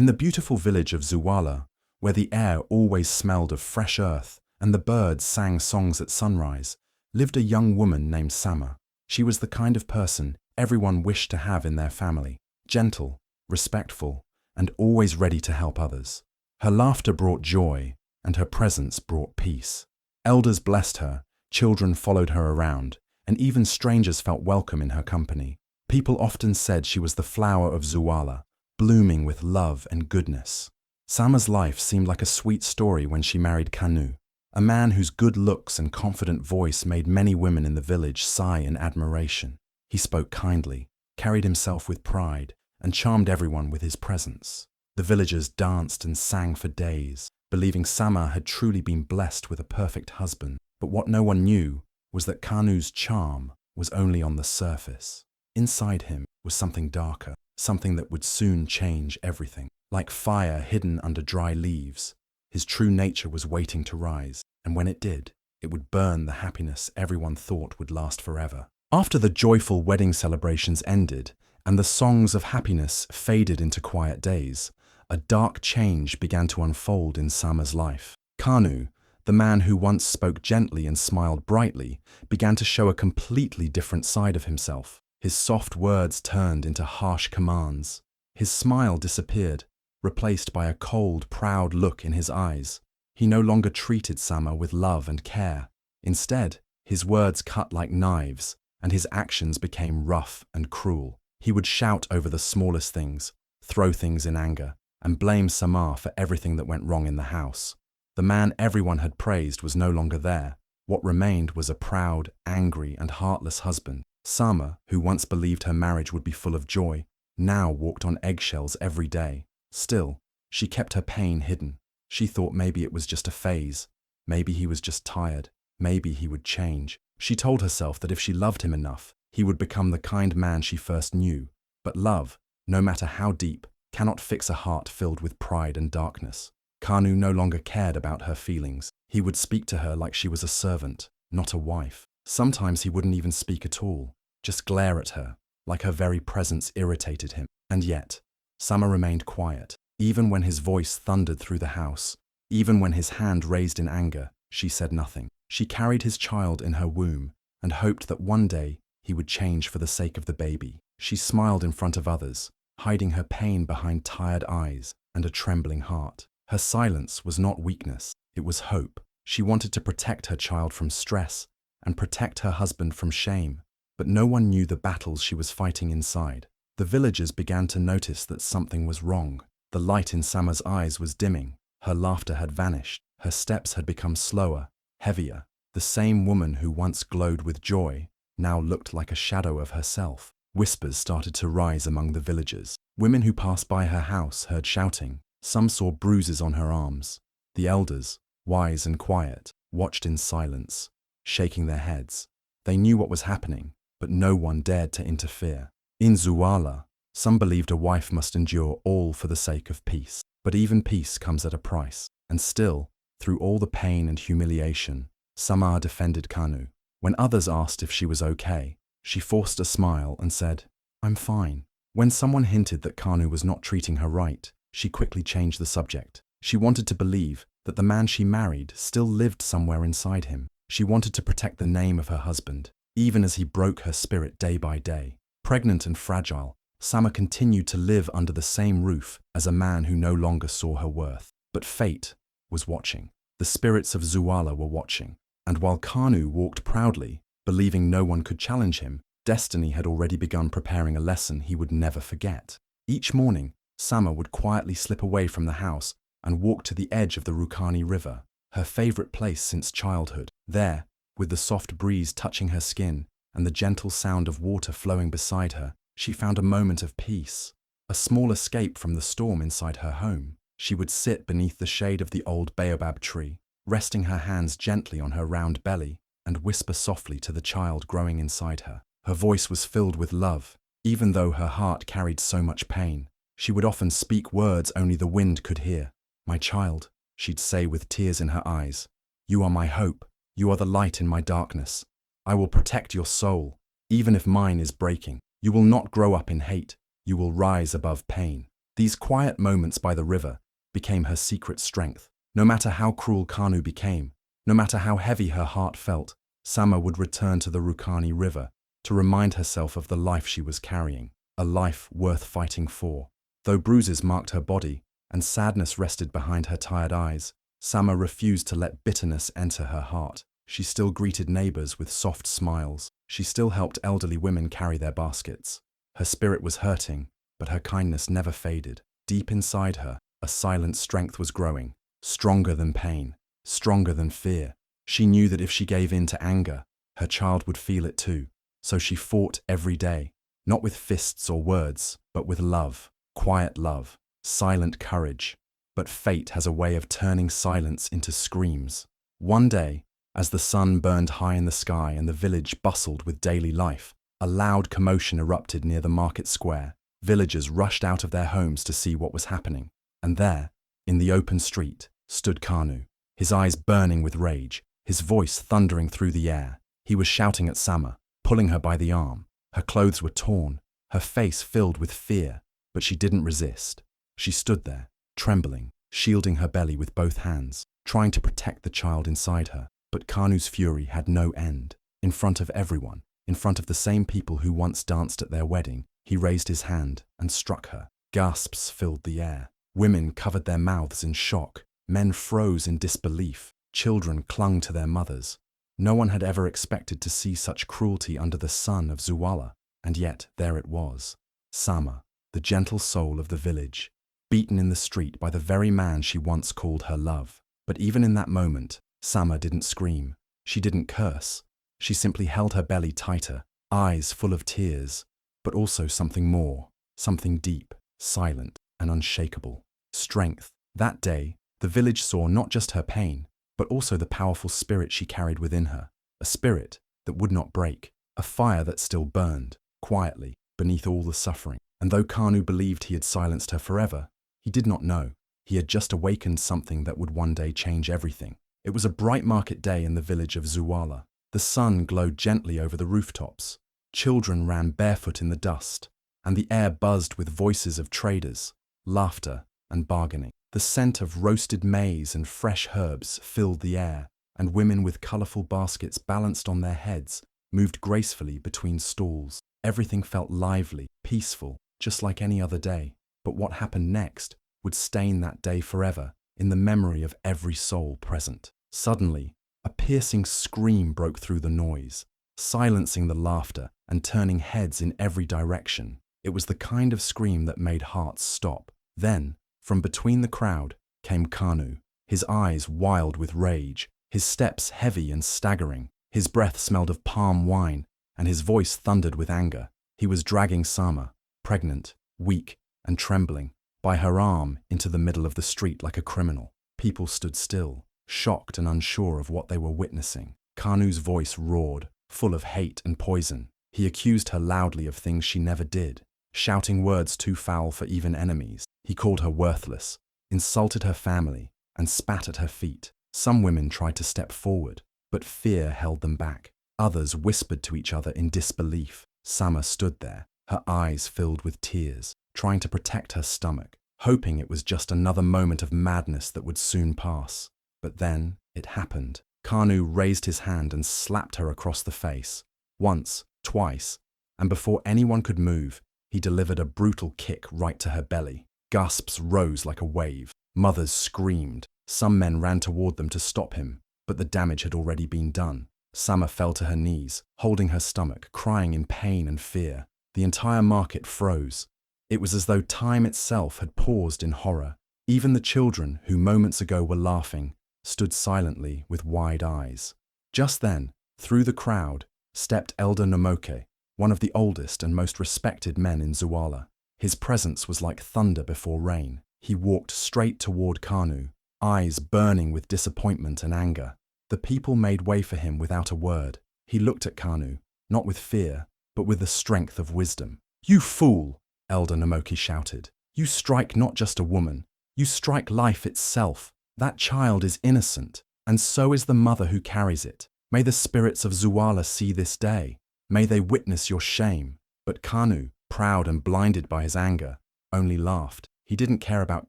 In the beautiful village of Zuwala, where the air always smelled of fresh earth and the birds sang songs at sunrise, lived a young woman named Samah. She was the kind of person everyone wished to have in their family, gentle, respectful, and always ready to help others. Her laughter brought joy, and her presence brought peace. Elders blessed her, children followed her around, and even strangers felt welcome in her company. People often said she was the flower of Zuwala, blooming with love and goodness. Samah's life seemed like a sweet story when she married Kanu, a man whose good looks and confident voice made many women in the village sigh in admiration. He spoke kindly, carried himself with pride, and charmed everyone with his presence. The villagers danced and sang for days, believing Samah had truly been blessed with a perfect husband. But what no one knew was that Kanu's charm was only on the surface. Inside him was something darker, something that would soon change everything. Like fire hidden under dry leaves, his true nature was waiting to rise, and when it did, it would burn the happiness everyone thought would last forever. After the joyful wedding celebrations ended, and the songs of happiness faded into quiet days, a dark change began to unfold in Samah's life. Kanu, the man who once spoke gently and smiled brightly, began to show a completely different side of himself. His soft words turned into harsh commands. His smile disappeared, replaced by a cold, proud look in his eyes. He no longer treated Samah with love and care. Instead, his words cut like knives, and his actions became rough and cruel. He would shout over the smallest things, throw things in anger, and blame Samah for everything that went wrong in the house. The man everyone had praised was no longer there. What remained was a proud, angry, and heartless husband. Samah, who once believed her marriage would be full of joy, now walked on eggshells every day. Still, she kept her pain hidden. She thought maybe it was just a phase. Maybe he was just tired. Maybe he would change. She told herself that if she loved him enough, he would become the kind man she first knew. But love, no matter how deep, cannot fix a heart filled with pride and darkness. Kanu no longer cared about her feelings. He would speak to her like she was a servant, not a wife. Sometimes he wouldn't even speak at all, just glare at her, like her very presence irritated him. And yet, Samah remained quiet. Even when his voice thundered through the house, even when his hand raised in anger, she said nothing. She carried his child in her womb and hoped that one day he would change for the sake of the baby. She smiled in front of others, hiding her pain behind tired eyes and a trembling heart. Her silence was not weakness, it was hope. She wanted to protect her child from stress and protect her husband from shame, but no one knew the battles she was fighting inside. The villagers began to notice that something was wrong. The light in Samah's eyes was dimming. Her laughter had vanished. Her steps had become slower, heavier. The same woman who once glowed with joy now looked like a shadow of herself. Whispers started to rise among the villagers. Women who passed by her house heard shouting. Some saw bruises on her arms. The elders, wise and quiet, watched in silence, shaking their heads. They knew what was happening, but no one dared to interfere. In Zuwala, some believed a wife must endure all for the sake of peace. But even peace comes at a price. And still, through all the pain and humiliation, Samah defended Kanu. When others asked if she was okay, she forced a smile and said, "I'm fine." When someone hinted that Kanu was not treating her right, she quickly changed the subject. She wanted to believe that the man she married still lived somewhere inside him. She wanted to protect the name of her husband, even as he broke her spirit day by day. Pregnant and fragile, Samah continued to live under the same roof as a man who no longer saw her worth. But fate was watching. The spirits of Zuwala were watching. And while Kanu walked proudly, believing no one could challenge him, destiny had already begun preparing a lesson he would never forget. Each morning, Samah would quietly slip away from the house and walk to the edge of the Rukani River, her favorite place since childhood. There, with the soft breeze touching her skin and the gentle sound of water flowing beside her, she found a moment of peace, a small escape from the storm inside her home. She would sit beneath the shade of the old baobab tree, resting her hands gently on her round belly, and whisper softly to the child growing inside her. Her voice was filled with love, even though her heart carried so much pain. She would often speak words only the wind could hear. "My child," she'd say with tears in her eyes, "you are my hope. You are the light in my darkness. I will protect your soul, even if mine is breaking. You will not grow up in hate. You will rise above pain." These quiet moments by the river became her secret strength. No matter how cruel Kanu became, no matter how heavy her heart felt, Samah would return to the Rukani River to remind herself of the life she was carrying, a life worth fighting for. Though bruises marked her body and sadness rested behind her tired eyes, Samah refused to let bitterness enter her heart. She still greeted neighbors with soft smiles. She still helped elderly women carry their baskets. Her spirit was hurting, but her kindness never faded. Deep inside her, a silent strength was growing, stronger than pain, stronger than fear. She knew that if she gave in to anger, her child would feel it too. So she fought every day, not with fists or words, but with love, quiet love, silent courage. But fate has a way of turning silence into screams. One day, as the sun burned high in the sky and the village bustled with daily life, a loud commotion erupted near the market square. Villagers rushed out of their homes to see what was happening. And there, in the open street, stood Kanu, his eyes burning with rage, his voice thundering through the air. He was shouting at Samah, pulling her by the arm. Her clothes were torn, her face filled with fear, but she didn't resist. She stood there, trembling, shielding her belly with both hands, trying to protect the child inside her. But Kanu's fury had no end. In front of everyone, in front of the same people who once danced at their wedding, he raised his hand and struck her. Gasps filled the air. Women covered their mouths in shock. Men froze in disbelief. Children clung to their mothers. No one had ever expected to see such cruelty under the sun of Zuwala, and yet there it was. Samah, the gentle soul of the village, beaten in the street by the very man she once called her love. But even in that moment, Samah didn't scream. She didn't curse. She simply held her belly tighter, eyes full of tears, but also something more, something deep, silent, and unshakable. Strength. That day, the village saw not just her pain, but also the powerful spirit she carried within her, a spirit that would not break, a fire that still burned, quietly, beneath all the suffering. And though Kanu believed he had silenced her forever, he did not know. He had just awakened something that would one day change everything. It was a bright market day in the village of Zuwala. The sun glowed gently over the rooftops. Children ran barefoot in the dust, and the air buzzed with voices of traders, laughter, and bargaining. The scent of roasted maize and fresh herbs filled the air, and women with colorful baskets balanced on their heads moved gracefully between stalls. Everything felt lively, peaceful, just like any other day. But what happened next would stain that day forever in the memory of every soul present. Suddenly, a piercing scream broke through the noise, silencing the laughter and turning heads in every direction. It was the kind of scream that made hearts stop. Then, from between the crowd, came Kanu, his eyes wild with rage, his steps heavy and staggering. His breath smelled of palm wine, and his voice thundered with anger. He was dragging Samah, pregnant, weak, and trembling, by her arm into the middle of the street like a criminal. People stood still, shocked and unsure of what they were witnessing. Kanu's voice roared, full of hate and poison. He accused her loudly of things she never did, shouting words too foul for even enemies. He called her worthless, insulted her family, and spat at her feet. Some women tried to step forward, but fear held them back. Others whispered to each other in disbelief. Samah stood there, her eyes filled with tears, trying to protect her stomach, hoping it was just another moment of madness that would soon pass. But then it happened. Kanu raised his hand and slapped her across the face. Once, twice, and before anyone could move, he delivered a brutal kick right to her belly. Gasps rose like a wave. Mothers screamed. Some men ran toward them to stop him, but the damage had already been done. Samah fell to her knees, holding her stomach, crying in pain and fear. The entire market froze. It was as though time itself had paused in horror. Even the children, who moments ago were laughing, stood silently with wide eyes. Just then, through the crowd, stepped Elder Nomoke, one of the oldest and most respected men in Zuwala. His presence was like thunder before rain. He walked straight toward Kanu, eyes burning with disappointment and anger. The people made way for him without a word. He looked at Kanu, not with fear, but with the strength of wisdom. "You fool!" Elder Nomoke shouted. "You strike not just a woman, you strike life itself. That child is innocent, and so is the mother who carries it. May the spirits of Zuwala see this day. May they witness your shame." But Kanu, proud and blinded by his anger, only laughed. He didn't care about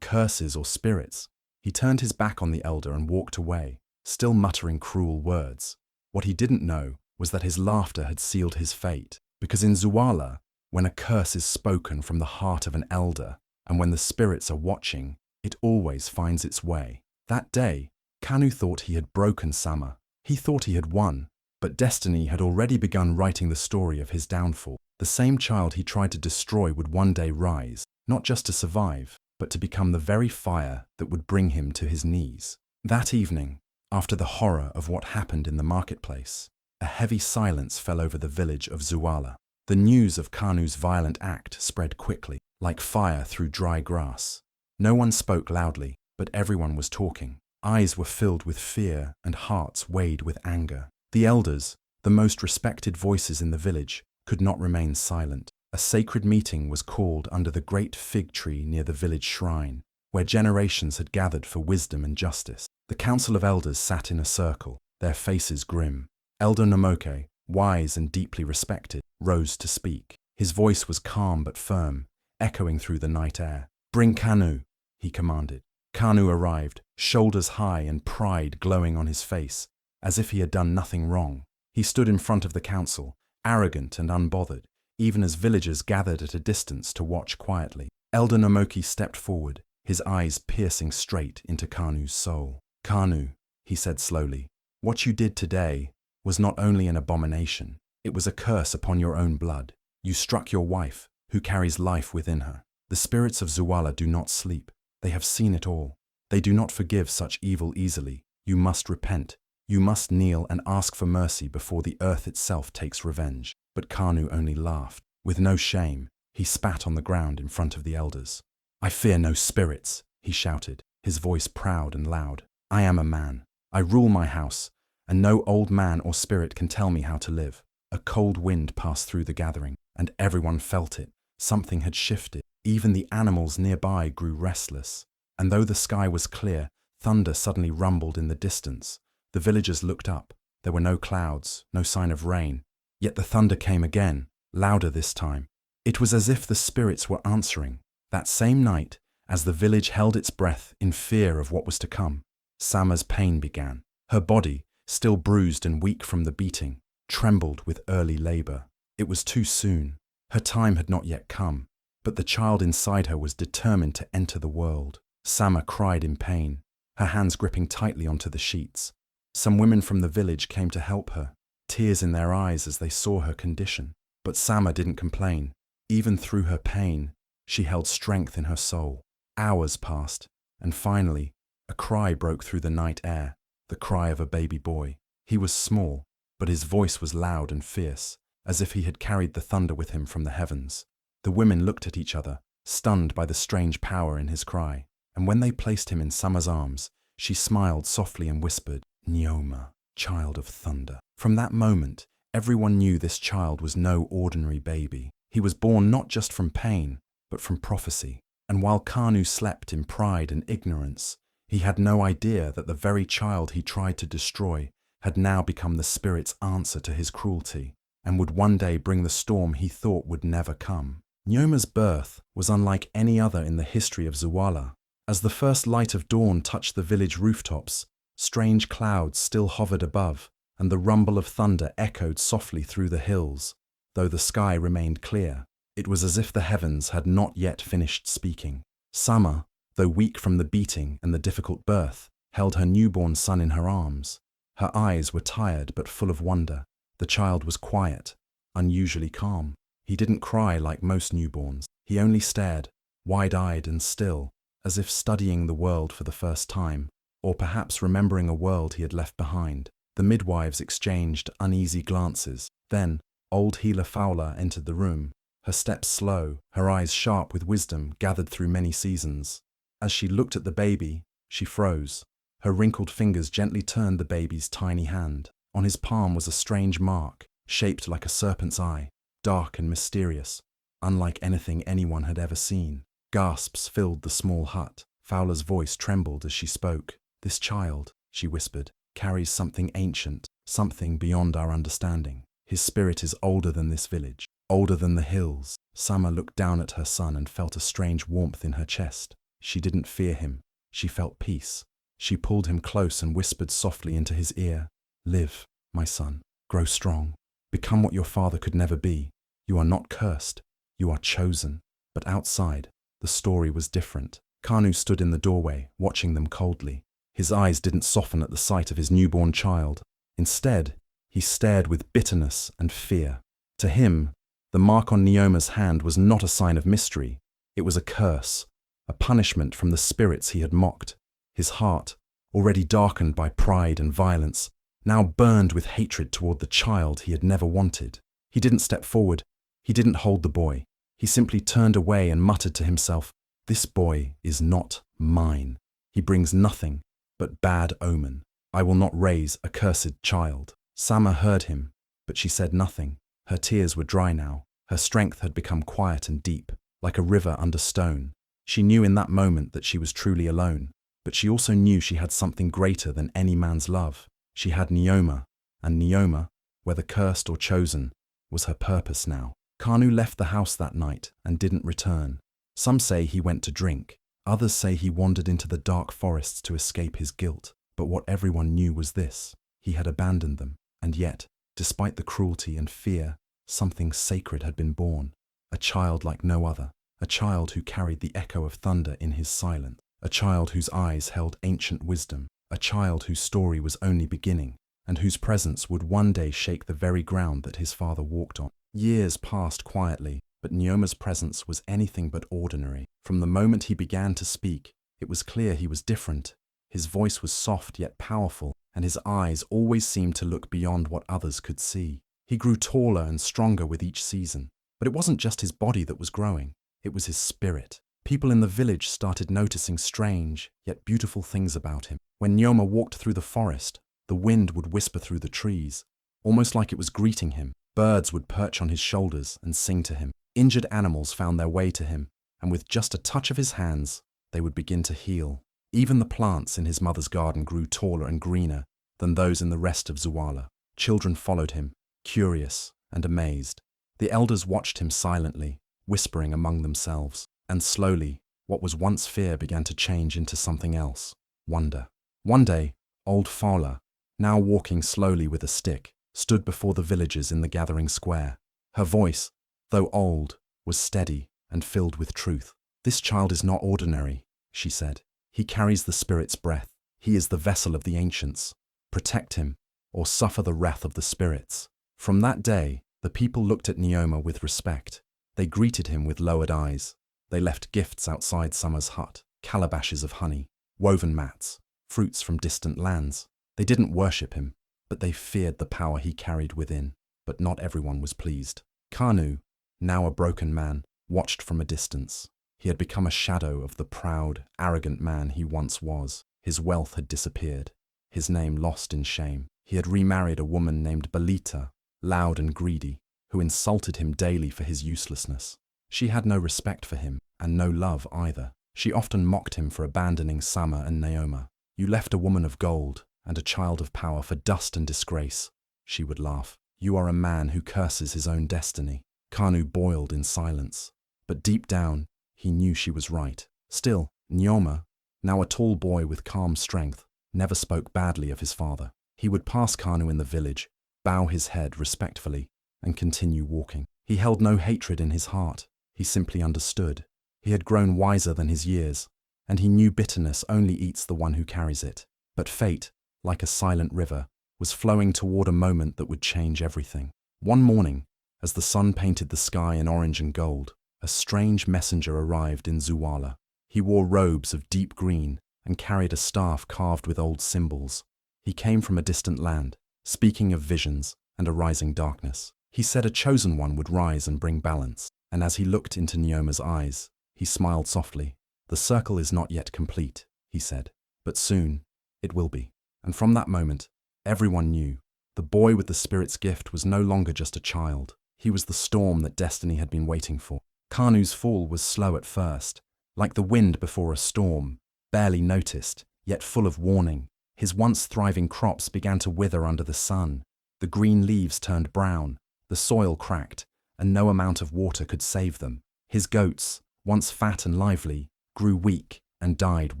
curses or spirits. He turned his back on the elder and walked away, still muttering cruel words. What he didn't know was that his laughter had sealed his fate, because in Zuwala, when a curse is spoken from the heart of an elder, and when the spirits are watching, it always finds its way. That day, Kanu thought he had broken Samah. He thought he had won, but destiny had already begun writing the story of his downfall. The same child he tried to destroy would one day rise, not just to survive, but to become the very fire that would bring him to his knees. That evening, after the horror of what happened in the marketplace, a heavy silence fell over the village of Zuwala. The news of Kanu's violent act spread quickly, like fire through dry grass. No one spoke loudly, but everyone was talking. Eyes were filled with fear and hearts weighed with anger. The elders, the most respected voices in the village, could not remain silent. A sacred meeting was called under the great fig tree near the village shrine, where generations had gathered for wisdom and justice. The council of elders sat in a circle, their faces grim. Elder Namoke, wise and deeply respected, rose to speak. His voice was calm but firm, echoing through the night air. "Bring Kanu," he commanded. Kanu arrived, shoulders high and pride glowing on his face, as if he had done nothing wrong. He stood in front of the council, arrogant and unbothered, even as villagers gathered at a distance to watch quietly. Elder Namoki stepped forward, his eyes piercing straight into Kanu's soul. "Kanu," he said slowly, "what you did today was not only an abomination, it was a curse upon your own blood. You struck your wife, who carries life within her. The spirits of Zuwala do not sleep. They have seen it all. They do not forgive such evil easily. You must repent. You must kneel and ask for mercy before the earth itself takes revenge." But Kanu only laughed. With no shame, he spat on the ground in front of the elders. "I fear no spirits," he shouted, his voice proud and loud. "I am a man. I rule my house, and no old man or spirit can tell me how to live." A cold wind passed through the gathering, and everyone felt it. Something had shifted. Even the animals nearby grew restless. And though the sky was clear, thunder suddenly rumbled in the distance. The villagers looked up. There were no clouds, no sign of rain. Yet the thunder came again, louder this time. It was as if the spirits were answering. That same night, as the village held its breath in fear of what was to come, Samah's pain began. Her body, still bruised and weak from the beating, trembled with early labor. It was too soon. Her time had not yet come, but the child inside her was determined to enter the world. Samah cried in pain, her hands gripping tightly onto the sheets. Some women from the village came to help her, tears in their eyes as they saw her condition. But Samah didn't complain. Even through her pain, she held strength in her soul. Hours passed, and finally, a cry broke through the night air, the cry of a baby boy. He was small, but his voice was loud and fierce, as if he had carried the thunder with him from the heavens. The women looked at each other, stunned by the strange power in his cry, and when they placed him in Samah's arms, she smiled softly and whispered, "Nyoma, child of thunder." From that moment, everyone knew this child was no ordinary baby. He was born not just from pain, but from prophecy. And while Kanu slept in pride and ignorance, he had no idea that the very child he tried to destroy had now become the spirit's answer to his cruelty, and would one day bring the storm he thought would never come. Nyoma's birth was unlike any other in the history of Zuwala. As the first light of dawn touched the village rooftops, strange clouds still hovered above, and the rumble of thunder echoed softly through the hills. Though the sky remained clear, it was as if the heavens had not yet finished speaking. Samah, though weak from the beating and the difficult birth, held her newborn son in her arms. Her eyes were tired but full of wonder. The child was quiet, unusually calm. He didn't cry like most newborns. He only stared, wide-eyed and still, as if studying the world for the first time, or perhaps remembering a world he had left behind. The midwives exchanged uneasy glances. Then, old Healer Fowler entered the room, her steps slow, her eyes sharp with wisdom gathered through many seasons. As she looked at the baby, she froze. Her wrinkled fingers gently turned the baby's tiny hand. On his palm was a strange mark, shaped like a serpent's eye, dark and mysterious, unlike anything anyone had ever seen. Gasps filled the small hut. Fowler's voice trembled as she spoke. "This child," she whispered, "carries something ancient, something beyond our understanding. His spirit is older than this village, older than the hills, Samah looked down at her son and felt a strange warmth in her chest. She didn't fear him. She felt peace. She pulled him close and whispered softly into his ear, "Live, my son. Grow strong. Become what your father could never be. You are not cursed. You are chosen." But outside, the story was different. Kanu stood in the doorway, watching them coldly. His eyes didn't soften at the sight of his newborn child. Instead, he stared with bitterness and fear. To him, the mark on Nyoma's hand was not a sign of mystery. It was a curse, a punishment from the spirits he had mocked. His heart, already darkened by pride and violence, now burned with hatred toward the child he had never wanted. He didn't step forward. He didn't hold the boy. He simply turned away and muttered to himself, "This boy is not mine. He brings nothing but bad omen. I will not raise a cursed child." Samah heard him, but she said nothing. Her tears were dry now. Her strength had become quiet and deep, like a river under stone. She knew in that moment that she was truly alone, but she also knew she had something greater than any man's love. She had Nyoma, and Nyoma, whether cursed or chosen, was her purpose now. Kanu left the house that night and didn't return. Some say he went to drink. Others say he wandered into the dark forests to escape his guilt. But what everyone knew was this: he had abandoned them. And yet, despite the cruelty and fear, something sacred had been born. A child like no other. A child who carried the echo of thunder in his silence. A child whose eyes held ancient wisdom. A child whose story was only beginning, and whose presence would one day shake the very ground that his father walked on. Years passed quietly, but Nyoma's presence was anything but ordinary. From the moment he began to speak, it was clear he was different. His voice was soft yet powerful, and his eyes always seemed to look beyond what others could see. He grew taller and stronger with each season, but it wasn't just his body that was growing, it was his spirit. People in the village started noticing strange, yet beautiful things about him. When Nyoma walked through the forest, the wind would whisper through the trees, almost like it was greeting him. Birds would perch on his shoulders and sing to him. Injured animals found their way to him, and with just a touch of his hands, they would begin to heal. Even the plants in his mother's garden grew taller and greener than those in the rest of Zuwala. Children followed him, curious and amazed. The elders watched him silently, whispering among themselves. And slowly, what was once fear began to change into something else: wonder. One day, old Fola, now walking slowly with a stick, stood before the villagers in the gathering square. Her voice, though old, was steady and filled with truth. "This child is not ordinary," she said. "He carries the spirit's breath. He is the vessel of the ancients. Protect him, or suffer the wrath of the spirits." From that day, the people looked at Nyoma with respect. They greeted him with lowered eyes. They left gifts outside Samah's hut: calabashes of honey, woven mats, fruits from distant lands. They didn't worship him, but they feared the power he carried within. But not everyone was pleased. Kanu, now a broken man, watched from a distance. He had become a shadow of the proud, arrogant man he once was. His wealth had disappeared, his name lost in shame. He had remarried a woman named Balita, loud and greedy, who insulted him daily for his uselessness. She had no respect for him, and no love either. She often mocked him for abandoning Samah and Nyoma. "You left a woman of gold and a child of power for dust and disgrace," she would laugh. "You are a man who curses his own destiny." Kanu boiled in silence, but deep down, he knew she was right. Still, Nyoma, now a tall boy with calm strength, never spoke badly of his father. He would pass Kanu in the village, bow his head respectfully, and continue walking. He held no hatred in his heart. He simply understood. He had grown wiser than his years, and he knew bitterness only eats the one who carries it. But fate, like a silent river, was flowing toward a moment that would change everything. One morning, as the sun painted the sky in orange and gold, a strange messenger arrived in Zuwala. He wore robes of deep green and carried a staff carved with old symbols. He came from a distant land, speaking of visions and a rising darkness. He said a chosen one would rise and bring balance. And as he looked into Nyoma's eyes, he smiled softly. "The circle is not yet complete," he said, "but soon it will be." And from that moment, everyone knew. The boy with the spirit's gift was no longer just a child. He was the storm that destiny had been waiting for. Kanu's fall was slow at first, like the wind before a storm, barely noticed, yet full of warning. His once thriving crops began to wither under the sun. The green leaves turned brown, the soil cracked, and no amount of water could save them. His goats, once fat and lively, grew weak and died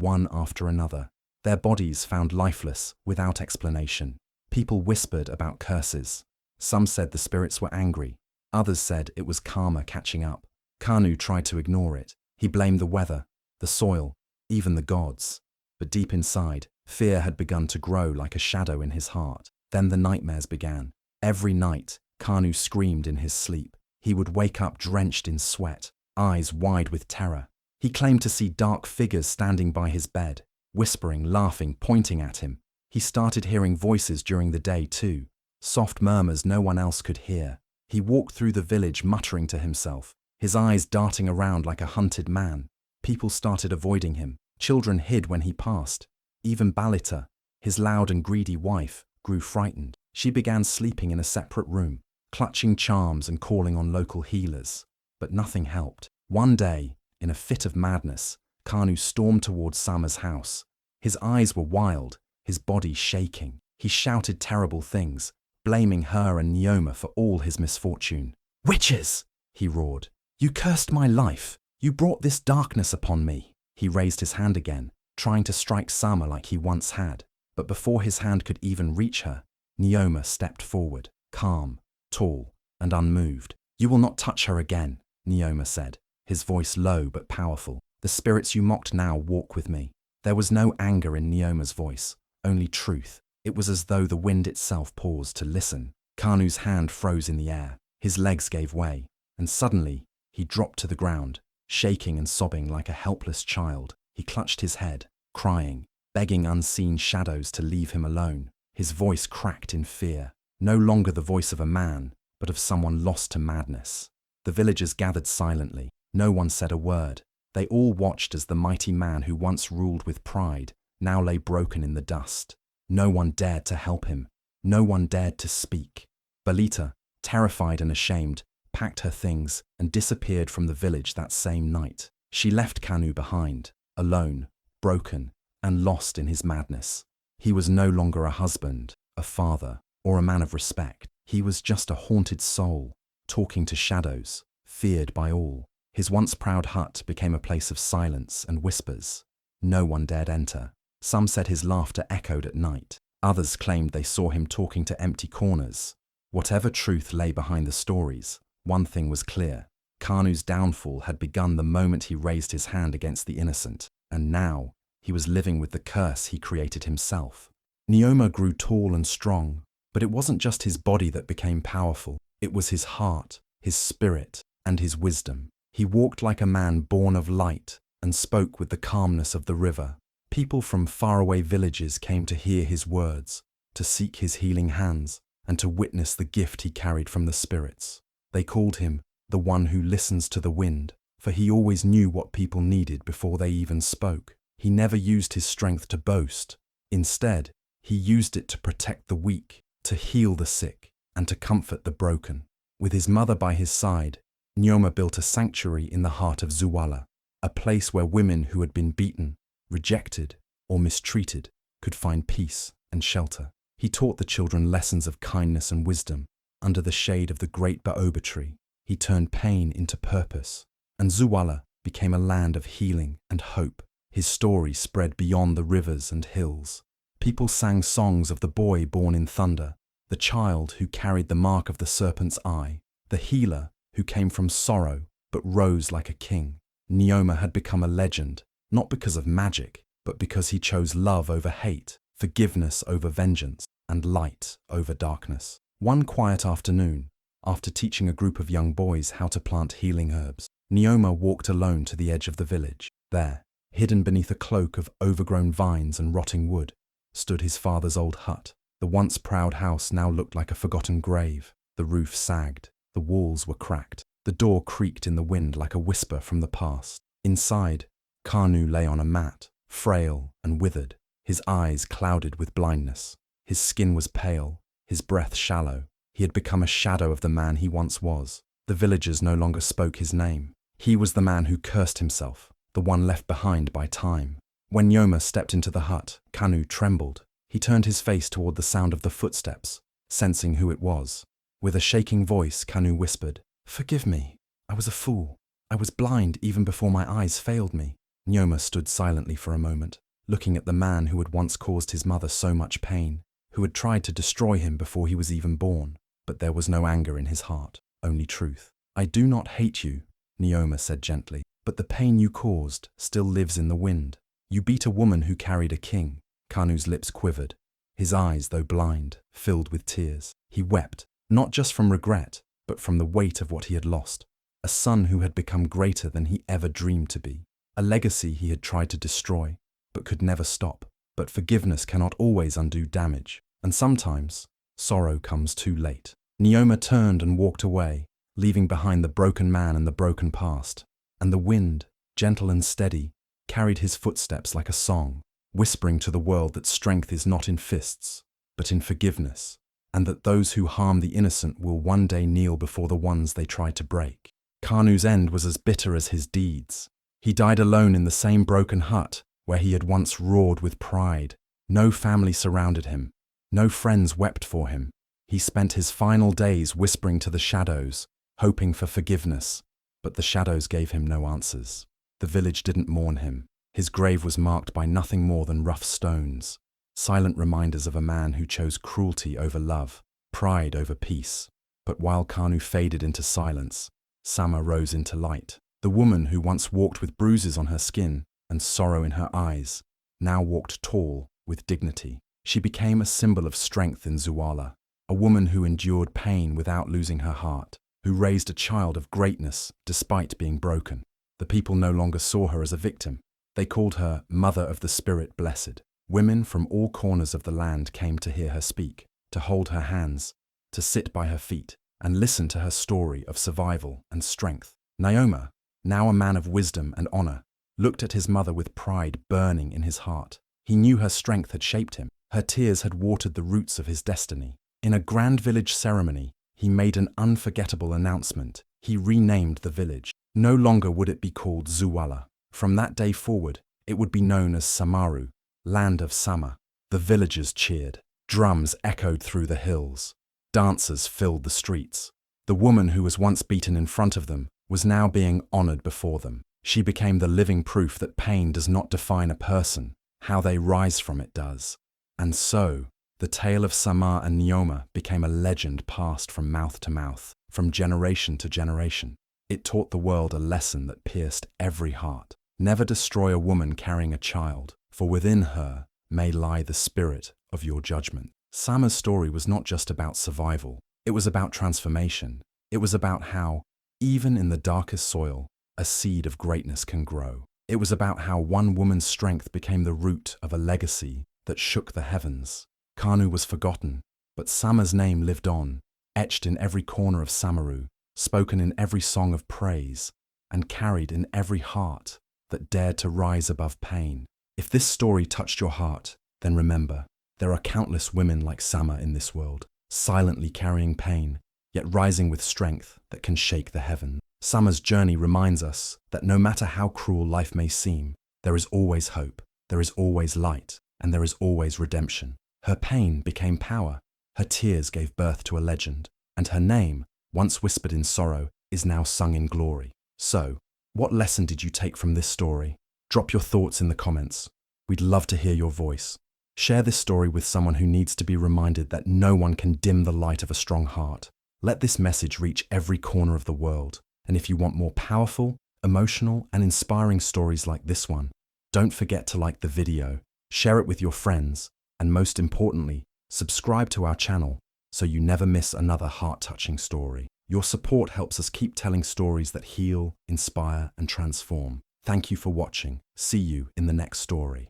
one after another. Their bodies found lifeless, without explanation. People whispered about curses. Some said the spirits were angry. Others said it was karma catching up. Kanu tried to ignore it. He blamed the weather, the soil, even the gods. But deep inside, fear had begun to grow like a shadow in his heart. Then the nightmares began. Every night, Kanu screamed in his sleep. He would wake up drenched in sweat, eyes wide with terror. He claimed to see dark figures standing by his bed, whispering, laughing, pointing at him. He started hearing voices during the day too, soft murmurs no one else could hear. He walked through the village muttering to himself, his eyes darting around like a hunted man. People started avoiding him. Children hid when he passed. Even Balita, his loud and greedy wife, grew frightened. She began sleeping in a separate room, clutching charms and calling on local healers. But nothing helped. One day, in a fit of madness, Kanu stormed towards Samah's house. His eyes were wild, his body shaking. He shouted terrible things, blaming her and Nyoma for all his misfortune. "Witches!" he roared. "You cursed my life. You brought this darkness upon me." He raised his hand again, trying to strike Samah like he once had. But before his hand could even reach her, Nyoma stepped forward, calm, tall, and unmoved. "You will not touch her again," Nyoma said, his voice low but powerful. "The spirits you mocked now walk with me." There was no anger in Nyoma's voice, only truth. It was as though the wind itself paused to listen. Kanu's hand froze in the air, his legs gave way, and suddenly he dropped to the ground, shaking and sobbing like a helpless child. He clutched his head, crying, begging unseen shadows to leave him alone. His voice cracked in fear, no longer the voice of a man, but of someone lost to madness. The villagers gathered silently. No one said a word. They all watched as the mighty man who once ruled with pride now lay broken in the dust. No one dared to help him. No one dared to speak. Balita, terrified and ashamed, packed her things and disappeared from the village that same night. She left Kanu behind, alone, broken, and lost in his madness. He was no longer a husband, a father, or a man of respect. He was just a haunted soul, talking to shadows, feared by all. His once proud hut became a place of silence and whispers. No one dared enter. Some said his laughter echoed at night. Others claimed they saw him talking to empty corners. Whatever truth lay behind the stories, one thing was clear. Kanu's downfall had begun the moment he raised his hand against the innocent, and now he was living with the curse he created himself. Nyoma grew tall and strong, but it wasn't just his body that became powerful. It was his heart, his spirit, and his wisdom. He walked like a man born of light and spoke with the calmness of the river. People from faraway villages came to hear his words, to seek his healing hands, and to witness the gift he carried from the spirits. They called him the one who listens to the wind, for he always knew what people needed before they even spoke. He never used his strength to boast. Instead, he used it to protect the weak, to heal the sick, and to comfort the broken. With his mother by his side, Nyoma built a sanctuary in the heart of Zuwala, a place where women who had been beaten, rejected, or mistreated could find peace and shelter. He taught the children lessons of kindness and wisdom. Under the shade of the great baobab tree, he turned pain into purpose, and Zuwala became a land of healing and hope. His story spread beyond the rivers and hills. People sang songs of the boy born in thunder, the child who carried the mark of the serpent's eye, the healer who came from sorrow but rose like a king. Nyoma had become a legend, not because of magic, but because he chose love over hate, forgiveness over vengeance, and light over darkness. One quiet afternoon, after teaching a group of young boys how to plant healing herbs, Nyoma walked alone to the edge of the village. There, hidden beneath a cloak of overgrown vines and rotting wood, stood his father's old hut. The once proud house now looked like a forgotten grave. The roof sagged, the walls were cracked, the door creaked in the wind like a whisper from the past. Inside, Kanu lay on a mat, frail and withered, his eyes clouded with blindness. His skin was pale, his breath shallow. He had become a shadow of the man he once was. The villagers no longer spoke his name. He was the man who cursed himself, the one left behind by time. When Nyoma stepped into the hut, Kanu trembled. He turned his face toward the sound of the footsteps, sensing who it was. With a shaking voice, Kanu whispered, Forgive me. I was a fool. I was blind even before my eyes failed me. Nyoma stood silently for a moment, looking at the man who had once caused his mother so much pain, who had tried to destroy him before he was even born. But there was no anger in his heart, only truth. I do not hate you, Nyoma said gently, but the pain you caused still lives in the wind. You beat a woman who carried a king. Kanu's lips quivered. His eyes, though blind, filled with tears. He wept, not just from regret, but from the weight of what he had lost. A son who had become greater than he ever dreamed to be. A legacy he had tried to destroy, but could never stop. But forgiveness cannot always undo damage, and sometimes sorrow comes too late. Nyoma turned and walked away, leaving behind the broken man and the broken past. And the wind, gentle and steady, carried his footsteps like a song, whispering to the world that strength is not in fists, but in forgiveness, and that those who harm the innocent will one day kneel before the ones they try to break. Kanu's end was as bitter as his deeds. He died alone in the same broken hut where he had once roared with pride. No family surrounded him. No friends wept for him. He spent his final days whispering to the shadows, hoping for forgiveness, but the shadows gave him no answers. The village didn't mourn him. His grave was marked by nothing more than rough stones, silent reminders of a man who chose cruelty over love, pride over peace. But while Kanu faded into silence, Samah rose into light. The woman who once walked with bruises on her skin and sorrow in her eyes, now walked tall, with dignity. She became a symbol of strength in Zuwala, a woman who endured pain without losing her heart, who raised a child of greatness despite being broken. The people no longer saw her as a victim. They called her Mother of the Spirit Blessed. Women from all corners of the land came to hear her speak, to hold her hands, to sit by her feet, and listen to her story of survival and strength. Nyoma, now a man of wisdom and honor, looked at his mother with pride burning in his heart. He knew her strength had shaped him. Her tears had watered the roots of his destiny. In a grand village ceremony, he made an unforgettable announcement. He renamed the village. No longer would it be called Zuwala. From that day forward, it would be known as Samaru, land of Samah. The villagers cheered. Drums echoed through the hills. Dancers filled the streets. The woman who was once beaten in front of them was now being honored before them. She became the living proof that pain does not define a person. How they rise from it does. And so, the tale of Samah and Nyoma became a legend passed from mouth to mouth, from generation to generation. It taught the world a lesson that pierced every heart. Never destroy a woman carrying a child, for within her may lie the spirit of your judgment. Samah's story was not just about survival. It was about transformation. It was about how, even in the darkest soil, a seed of greatness can grow. It was about how one woman's strength became the root of a legacy that shook the heavens. Kanu was forgotten, but Samah's name lived on, etched in every corner of Samaru, spoken in every song of praise, and carried in every heart that dared to rise above pain. If this story touched your heart, then remember, there are countless women like Samah in this world, silently carrying pain, yet rising with strength that can shake the heavens. Samah's journey reminds us that no matter how cruel life may seem, there is always hope, there is always light, and there is always redemption. Her pain became power, her tears gave birth to a legend, and her name, once whispered in sorrow, is now sung in glory. So, what lesson did you take from this story? Drop your thoughts in the comments. We'd love to hear your voice. Share this story with someone who needs to be reminded that no one can dim the light of a strong heart. Let this message reach every corner of the world. And if you want more powerful, emotional, and inspiring stories like this one, don't forget to like the video, share it with your friends, and most importantly, subscribe to our channel so you never miss another heart-touching story. Your support helps us keep telling stories that heal, inspire, and transform. Thank you for watching. See you in the next story.